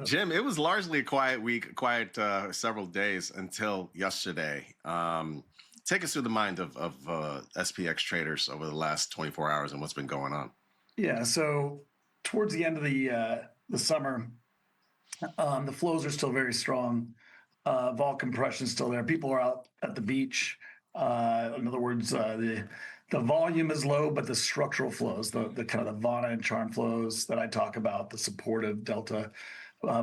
Jim, it was largely a quiet week, quiet several days until yesterday. Take us through the mind of SPX traders over the last 24 hours and what's been going on. Yeah, so towards the end of the summer, the flows are still very strong. Vol compression is still there. People are out at the beach. In other words, the volume is low, but the structural flows, the kind of the vanna and charm flows that I talk about, the supportive delta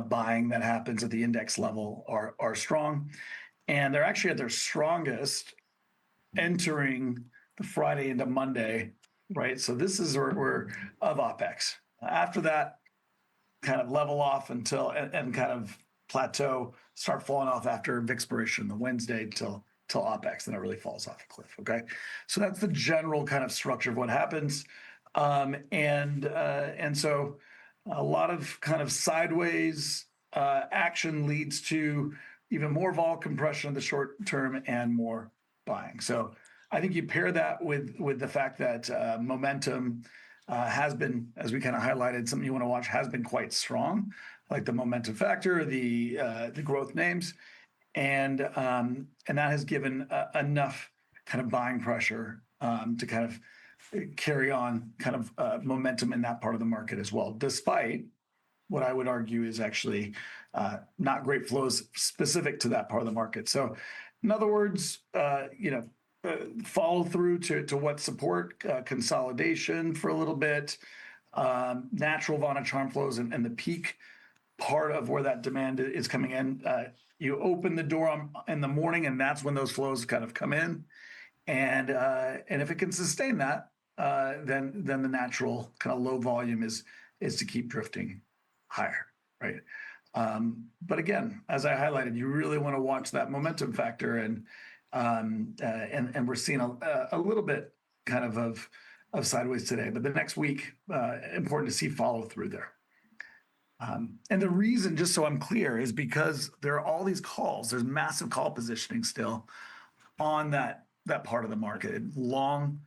buying that happens at the index level are strong, and they're actually at their strongest entering the Friday into Monday, right? So this is where we're of opex. After that, kind of level off until and kind of plateau, start falling off after expiration the Wednesday till opex, then it really falls off a cliff. Okay, so that's the general kind of structure of what happens, and so a lot of kind of sideways action leads to even more vol compression in the short term and more buying. So I think you pair that with the fact that momentum has been, as we kind of highlighted, something you want to watch, has been quite strong, like the momentum factor, the growth names, and that has given enough kind of buying pressure to kind of carry on kind of momentum in that part of the market as well, despite what I would argue is actually not great flows specific to that part of the market. So in other words, follow through to what support consolidation for a little bit, natural vanna charm flows and the peak part of where that demand is coming in. You open the door in the morning, and that's when those flows kind of come in. And if it can sustain that, then the natural kind of low volume is to keep drifting higher, right? But again, as I highlighted, you really want to watch that momentum factor, and we're seeing a little bit kind of sideways today. But the next week, important to see follow through there. And the reason, just so I'm clear, is because there are all these calls. There's massive call positioning still on that part of the market, long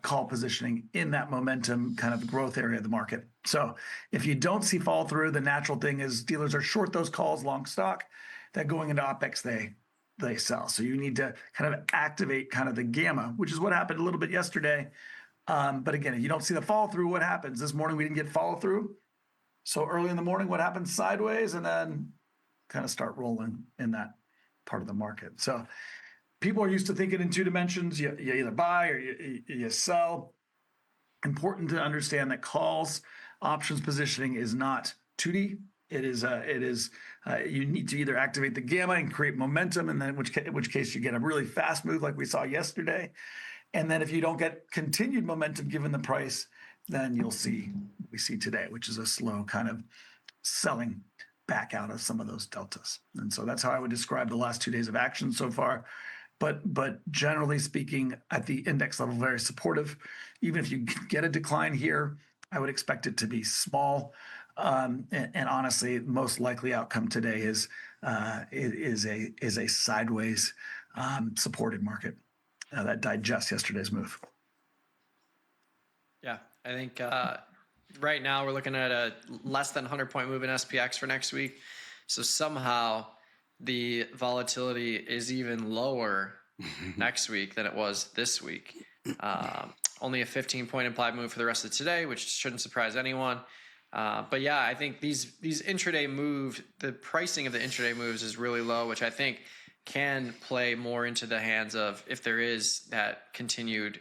call positioning in that momentum kind of growth area of the market. So if you don't see follow through, the natural thing is dealers are short those calls, long stock, that going into opex they sell. So you need to kind of activate kind of the gamma, which is what happened a little bit yesterday. But again, if you don't see the follow through, what happens? This morning we didn't get follow through. So early in the morning, what happens? Sideways, and then kind of start rolling in that part of the market. So people are used to thinking in two dimensions. You either buy or you sell. Important to understand that calls, options positioning is not 2D. It is you need to either activate the gamma and create momentum, and then in which case you get a really fast move like we saw yesterday. And then if you don't get continued momentum given the price, then you'll see what we see today, which is a slow kind of selling back out of some of those deltas. And so that's how I would describe the last 2 days of action so far. But generally speaking, at the index level, very supportive. Even if you get a decline here, I would expect it to be small. And honestly, most likely outcome today is a sideways supported market that digests yesterday's move. Yeah, I think right now we're looking at a less than 100-point move in SPX for next week. So somehow the volatility is even lower next week than it was this week. Only a 15-point implied move for the rest of today, which shouldn't surprise anyone. But yeah, I think these intraday moves, the pricing of the intraday moves is really low, which I think can play more into the hands of if there is that continued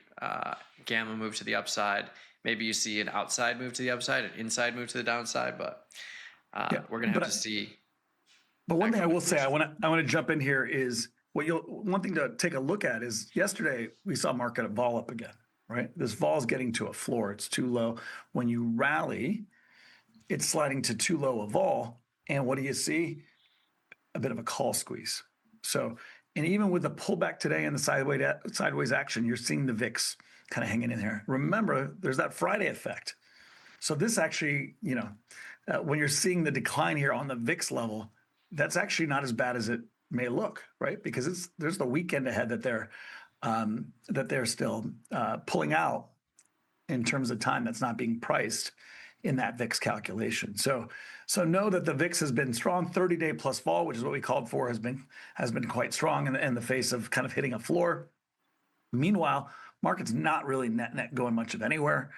gamma move to the upside. Maybe you see an outside move to the upside, an inside move to the downside, but we're gonna have to see. But one thing I will say, I want to jump in here is one thing to take a look at is yesterday we saw market vol up again, right? This vol is getting to a floor; it's too low. When you rally, it's sliding to too low a vol, and what do you see? A bit of a call squeeze. So, and even with the pullback today and the sideways action, you're seeing the VIX kind of hanging in there. Remember, there's that Friday effect. So this actually, when you're seeing the decline here on the VIX level, that's actually not as bad as it may look, right? Because there's the weekend ahead that they're still pulling out in terms of time that's not being priced in that VIX calculation. So So know that the VIX has been strong. 30-day plus vol, which is what we called for, has been quite strong in the face of kind of hitting a floor. Meanwhile, market's not really net going much of anywhere,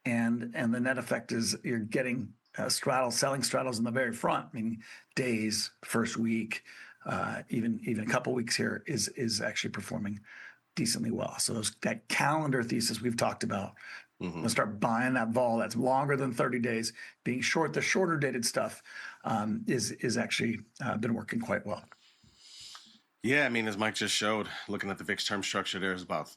and the net effect is you're getting selling straddles in the very front, meaning days, first week, even a couple weeks here is actually performing decently well. So that calendar thesis we've talked about, we'll start buying that vol that's longer than 30 days, being short. The shorter dated stuff is actually been working quite well. Yeah, I mean, as Mike just showed, looking at the VIX term structure, there's about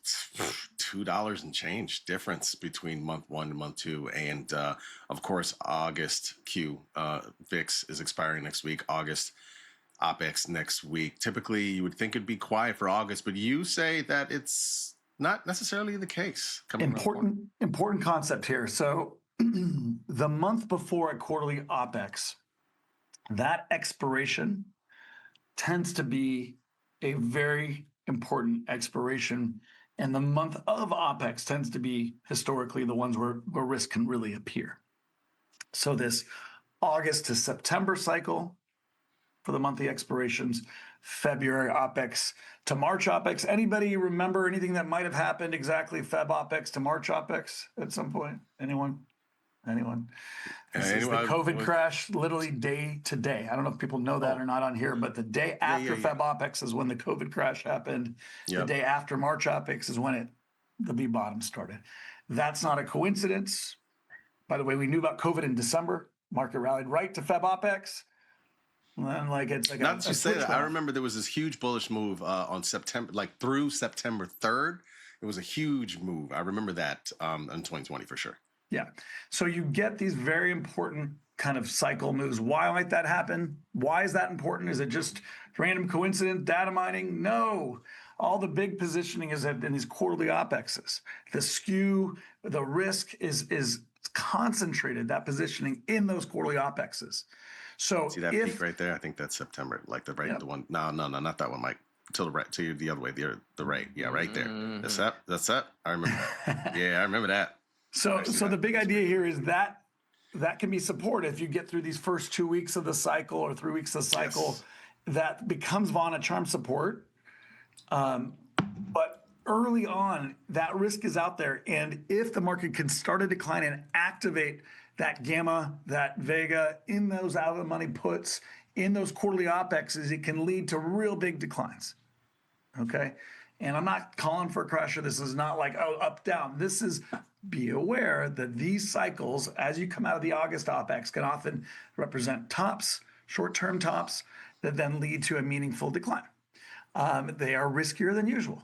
$2 and change difference between month 1 and month 2. And of course, August VIX is expiring next week. August opex next week. Typically, you would think it'd be quiet for August, but you say that it's not necessarily the case. Important concept here. So the month before a quarterly opex, that expiration tends to be a very important expiration, and the month of opex tends to be historically the ones where risk can really appear. So this August to September cycle for the monthly expirations, February opex to March opex. Anybody remember anything that might have happened exactly Feb opex to March opex at some point? Anyone? This is the COVID crash, literally day to day. I don't know if people know that or not on here, but the day after Feb opex is when the COVID crash happened. The day after March opex is when the V bottom started. That's not a coincidence. By the way, we knew about COVID in December. Market rallied right to Feb opex. And it's like not to say that. I remember there was this huge bullish move on September, through September 3rd. It was a huge move. I remember that in 2020 for sure. Yeah. So you get these very important kind of cycle moves. Why might that happen? Why is that important? Is it just random coincidence, data mining? No. All the big positioning is in these quarterly opexes. The skew, the risk is concentrated, that positioning in those quarterly opexes. So see that peak right there? I think that's September, the one. No, not that one, Mike. To the right, to the other way, the right. Yeah, right there. That's that. I remember that. Yeah, I remember that. So the big idea here is that can be supported if you get through these first 2 weeks of the cycle or 3 weeks of the cycle. Yes. That becomes vanna charm support. But early on, that risk is out there. And if the market can start a decline and activate that gamma, that vega in those out of the money puts, in those quarterly opexes, it can lead to real big declines. Okay? And I'm not calling for a crash. This is not like, up, down. This is, be aware that these cycles, as you come out of the August opex, can often represent tops, short-term tops, that then lead to a meaningful decline. They are riskier than usual.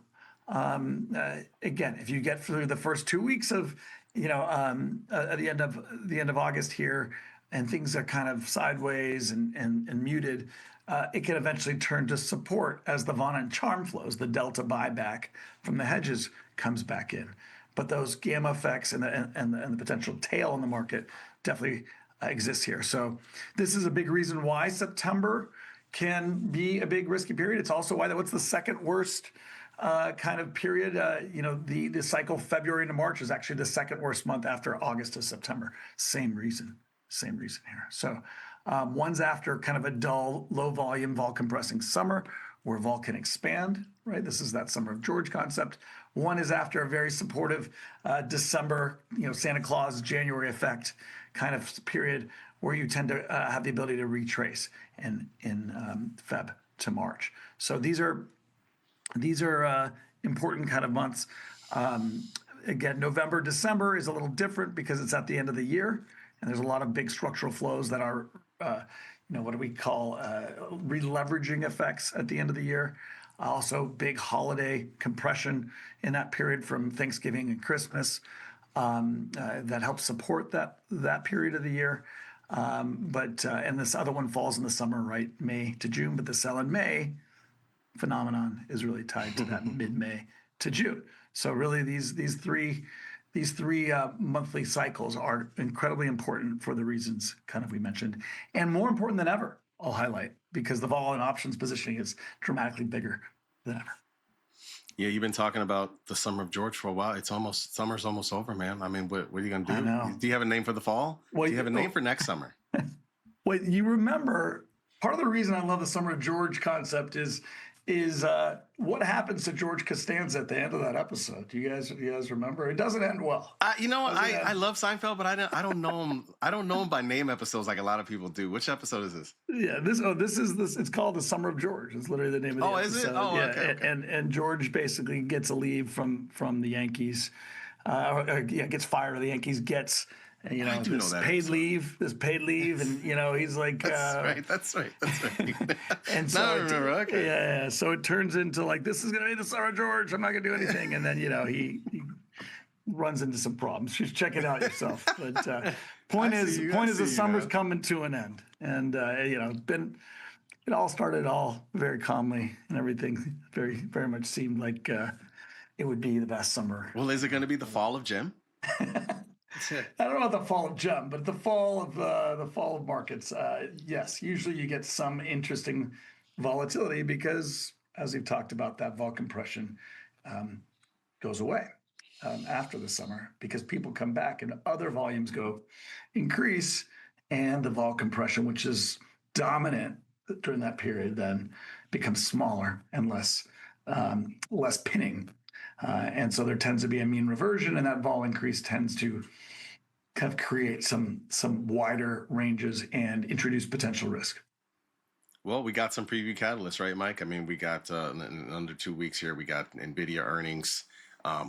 Again, if you get through the first 2 weeks of, at the end of August here, and things are kind of sideways and muted, it can eventually turn to support as the vanna and charm flows, the delta buyback from the hedges comes back in. But those gamma effects and the potential tail in the market definitely exists here. So this is a big reason why September can be a big risky period. It's also why what's the second worst kind of period? The cycle February into March is actually the second worst month after August to September. Same reason here. So one's after kind of a dull, low volume, vol compressing summer where vol can expand, right? This is that summer of George concept. One is after a very supportive December, Santa Claus, January effect kind of period where you tend to have the ability to retrace in Feb to March. So these are important kind of months. Again, November, December is a little different because it's at the end of the year, and there's a lot of big structural flows that are, what do we call re-leveraging effects at the end of the year. Also, big holiday compression in that period from Thanksgiving and Christmas that helps support that period of the year. And this other one falls in the summer, right, May to June. But the sell in May phenomenon is really tied to that mid-May to June. So really, these three monthly cycles are incredibly important for the reasons kind of we mentioned, and more important than ever. I'll highlight because the vol and options positioning is dramatically bigger than ever. Yeah, you've been talking about the summer of George for a while. Summer's almost over, man. I mean, what are you going to do? I know. Do you have a name for the fall? Well, do you have a name for next summer? What you remember, part of the reason I love the Summer of George concept is what happens to George Costanza at the end of that episode. Do you guys remember? It doesn't end well. I love Seinfeld, but I don't know him. I don't know him by name episodes like a lot of people do. Which episode is this? Yeah, this is it's called the Summer of George. It's literally the name of the episode. Is it? Oh, yeah, okay. And George basically gets a leave from the Yankees. Gets fired. The Yankees gets this paid leave, and he's like, That's right. and so I remember. Okay. Yeah. So it turns into like, this is gonna be the Summer of George. I'm not gonna do anything, and then he runs into some problems. Just check it out yourself. But point is, the summer's coming to an end, and it all started very calmly, and everything very very much seemed like it would be the best summer. Well, is it going to be the fall of Jim? I don't know about the fall of Jim, but the fall of markets. Yes, usually you get some interesting volatility because, as we've talked about, that vol compression goes away after the summer because people come back and other volumes increase, and the vol compression, which is dominant during that period, then becomes smaller and less pinning. And so there tends to be a mean reversion, and that vol increase tends to kind of create some wider ranges and introduce potential risk. Well, we got some preview catalysts, right, Mike? I mean, we got in under 2 weeks here, we got NVIDIA earnings.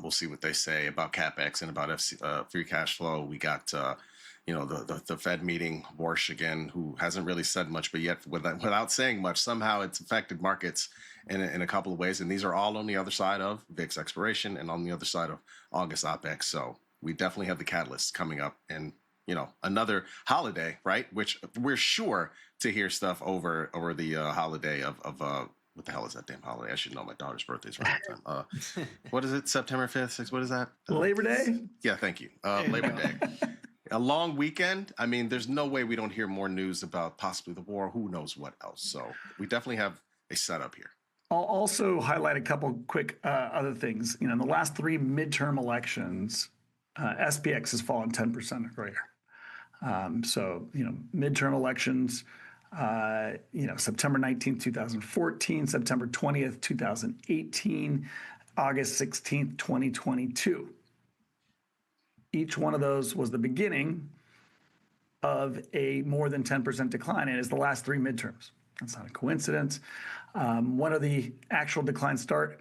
We'll see what they say about CapEx and about free cash flow. We got, the Fed meeting, Warsh again, who hasn't really said much, but yet without saying much, somehow it's affected markets in a couple of ways. And these are all on the other side of VIX expiration and on the other side of August opex. So we definitely have the catalysts coming up, and another holiday, right? Which we're sure to hear stuff over the holiday of what the hell is that damn holiday? I should know. My daughter's birthday's right on time. What is it? September 5th, 6th? What is that? Labor Day? Yeah, thank you. Labor Day. A long weekend. I mean, there's no way we don't hear more news about possibly the war. Who knows what else? So we definitely have a setup here. I'll also highlight a couple quick other things. In the last 3 midterm elections, SPX has fallen 10% or greater. Midterm elections, September 19th, 2014, September 20th, 2018, August 16th, 2022. Each one of those was the beginning of a more than 10% decline, and it's the last 3 midterms. That's not a coincidence. One of the actual declines start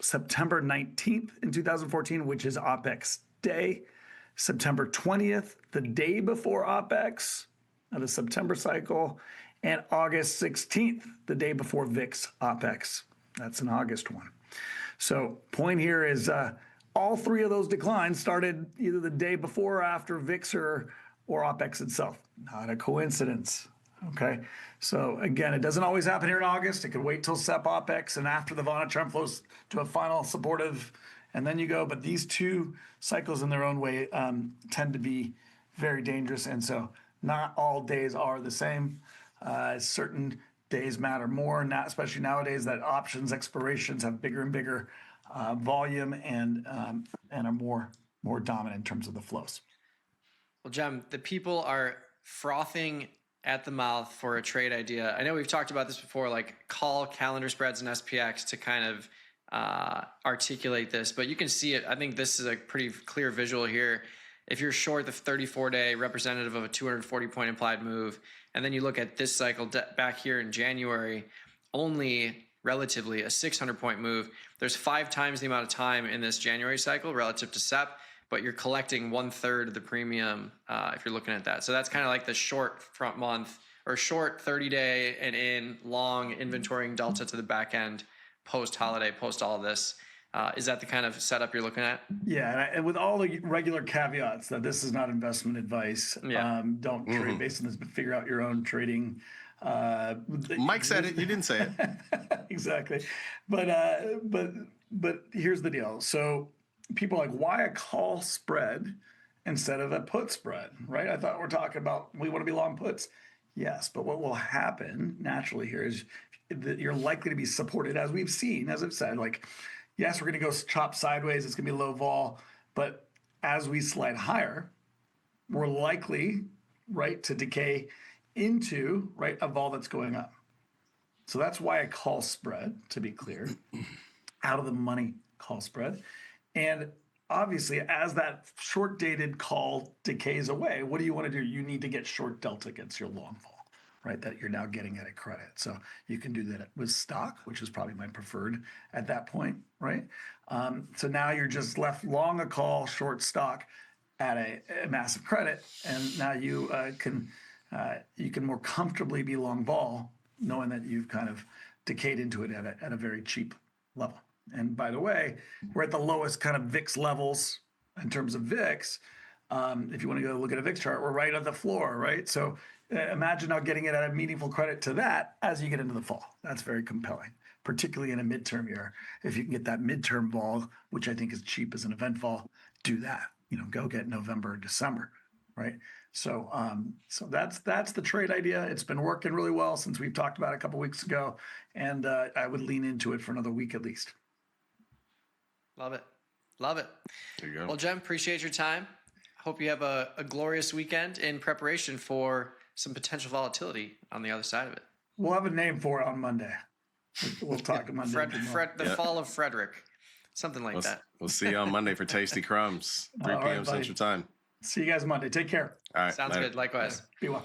September 19th in 2014, which is opex day. September 20th, the day before opex of the September cycle, and August 16th, the day before VIX opex. That's an August one. So point here is all 3 of those declines started either the day before or after VIX or opex itself. Not a coincidence. Okay, so again, it doesn't always happen here in August. It could wait till SEP opex and after the vanna charm flows to a final supportive, and then you go. But these 2 cycles in their own way tend to be very dangerous, and so not all days are the same. Certain days matter more, especially nowadays that options expirations have bigger and bigger volume and are more dominant in terms of the flows. Well, Jem, the people are frothing at the mouth for a trade idea. I know we've talked about this before, like call calendar spreads and SPX to kind of articulate this, but you can see it. I think this is a pretty clear visual here. If you're short the 34-day representative of a 240-point implied move, and then you look at this cycle back here in January, only relatively a 600-point move. There's 5 times the amount of time in this January cycle relative to SEP, but you're collecting 1/3 of the premium if you're looking at that. So that's kind of like the short front month or short 30-day and in long inventorying delta to the back end post-holiday, post all of this. Is that the kind of setup you're looking at? Yeah, and with all the regular caveats that this is not investment advice. Yeah. Don't trade based on this, but figure out your own trading. Mike said it. You didn't say it. Exactly. But here's the deal. So people are like, why a call spread instead of a put spread, right? I thought we're talking about we want to be long puts. Yes, but what will happen naturally here is that you're likely to be supported, as we've seen, as I've said, like, yes, we're going to go chop sideways. It's going to be low vol. But as we slide higher, we're likely, right, to decay into, right, a vol that's going up. So that's why I call spread, to be clear, out of the money call spread. And obviously, as that short dated call decays away, what do you want to do? You need to get short delta against your long vol, right? That you're now getting at a credit. So you can do that with stock, which is probably my preferred at that point, right? So now you're just left long a call, short stock at a massive credit, and now you can more comfortably be long vol, knowing that you've kind of decayed into it at a very cheap level. And by the way, we're at the lowest kind of VIX levels in terms of VIX. If you want to go look at a VIX chart, we're right at the floor, right? So imagine now getting it at a meaningful credit to that as you get into the fall. That's very compelling, particularly in a midterm year. If you can get that midterm vol, which I think is cheap as an event vol, do that. Go get November, December, right? So that's the trade idea. It's been working really well since we've talked about it a couple weeks ago, and I would lean into it for another week at least. Love it. Love it. There you go. Well, Cem, appreciate your time. Hope you have a glorious weekend in preparation for some potential volatility on the other side of it. We'll have a name for it on Monday. We'll talk on Monday. The fall of Frederick. Something like that. We'll see you on Monday for Tasty Crumbs, 3 All p.m. right, buddy. Central Time. See you guys Monday. Take care. All right. Sounds later. good. Likewise. Be well.